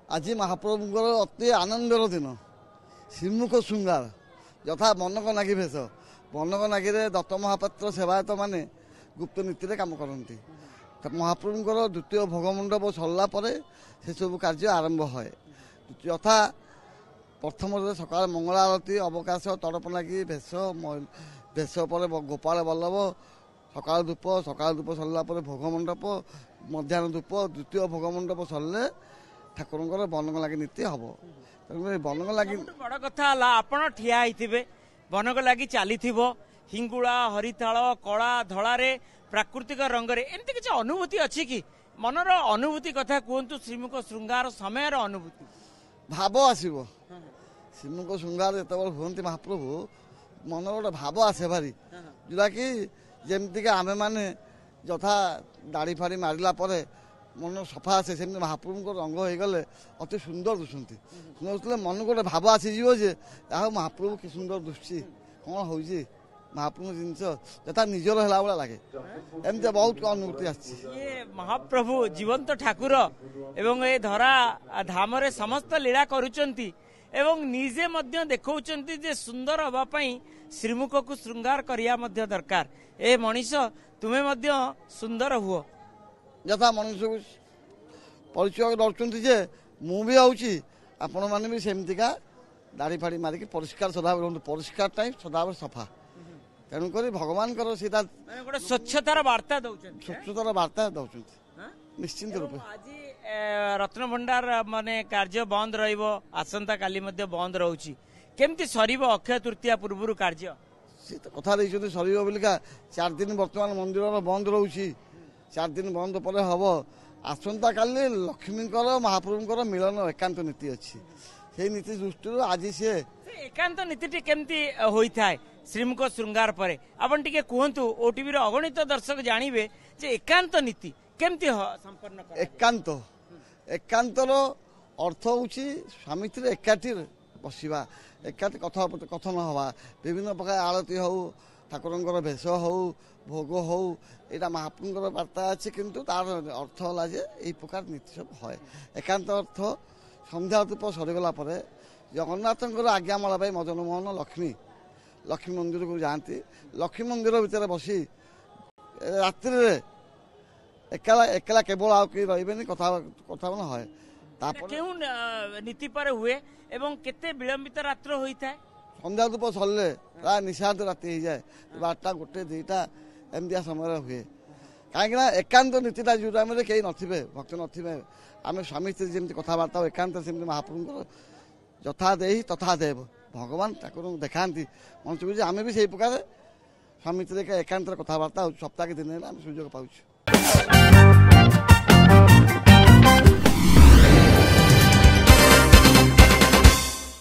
आज महाप्रभुंर अति आनंदर दिन श्रीमुख श्रृंगार यथा मनक नागी भेष मनक नागी दत्त महापात्र सेवायत माने गुप्त नीति काम करती महाप्रभुंर द्वितीय भोगमंडप सरला से सब कार्य आरंभ है यथा प्रथम सकाल मंगल आरती अवकाश तड़प लगी भेष भेष पर गोपाल बल्लभ सकाल धूप सरला भोगमंडप मध्याह्न धूप द्वितीय भोगमंडप सरले ठाकुर बनक लगी नीति हम बनक लगी बड़ कथा आपण ठिया होइथिबे बनक लगी चली हिंगुला हरिताल कला धड़े प्राकृतिक रंगरे एमती किसी अनुभूति अच्छी कि मनर अनुभूति कथा कहतु श्रीमुख श्रृंगार समय अनुभूति भाव आसो श्रीमुख श्रृंगार जो हमें महाप्रभु मन गोटे भाव आसे भारी जोटा कि जमती आमे मैंने यथा दाढ़ी फाड़ी मारिला मन सफा आसे सेमती महाप्रभु को रंग हो गले अति सुंदर दुसंती सुंदर मन गोटे भाव आसीजे यह महाप्रभु कि सुंदर दुष्टि कौन हो महाप्रभु जिनस यथा निजर है भाया लगे एमती बहुत अनुभूति ये महाप्रभु जीवंत ठाकुर एवं ए धरा धाम रे समस्त लीला करुचंती एवं निजे मध्य देखौचंती जे सुंदर हवा पई श्रीमुख को श्रृंगार करिया मध्य दरकार ए मनीष तुमे मध्य सुंदर हुओ यथा मनुष्य को परिचय दर्शुंती जे मु भी आउची आपण माने भी सेमतिका दाढ़ी फाड़ी मारिक परिष्कार सदाबेले रहंतु परिष्कार टाइम सदाबेले सफा तेणुक भगवान सीधा गोटे स्वच्छतार वार्ता दौरान स्वच्छतार वार्ता दौरान निश्चिंत रूपे आज रत्न भंडार माने कार्य बंद रसंता काली बंद रोची केमती सरीब अक्षय तृतीया पूर्व कार्य सी तो कथा सर बोलिका 4 दिन बर्तमान मंदिर बंद रोची 4 दिन बंद पर हम आसंता काली लक्ष्मी महाप्रभुंर मिलन एकांत नीति अच्छी से नीति दृष्टि आज सी एकांत नीति केमती होता है श्रीमुख श्रृंगार पर आपन टिके कहतु ओटीवी अगणित दर्शक जानवे जे एकांत नीति केमती संपन्न एकांत एकांतर अर्थ हूँ स्वामी एकाठी बसवा एकाठी कथन हवा विभिन्न प्रकार आरती हो ठाकुर भेष हो भोग हो यहाँ महाप्रभुर वार्ता अच्छी किंतु तार अर्थ है यही प्रकार नीति सब है एकांत अर्थ संध्या धूप सरीगला जगन्नाथ आज्ञामाला मदन मोहन लक्ष्मी मंदिर को जाती लक्ष्मी मंदिर भितर बसी रात्रि एकला एकला केवल आउ कि रही कथा है क्यों नीति पर हुए एवं केते विलंबित रात्र होता है संध्या धूप सरले प्राय निशाद राति हो जाए 12टा 1 2टा एमती समय हुए कहीं एकांत नीतिटा जो टाइम कहीं नथिबे भक्त नथिबे आम स्वामी स्त्री जमी कथबार्ता एकांत सेमती महाप्रभु यथा देहि तथा देव भगवान ठाकुर देखा मनुष्य आम भी से प्रकार स्वामी स्त्री एकांत कथबार्ता सप्ताह के दिन सुजोग पाऊँ।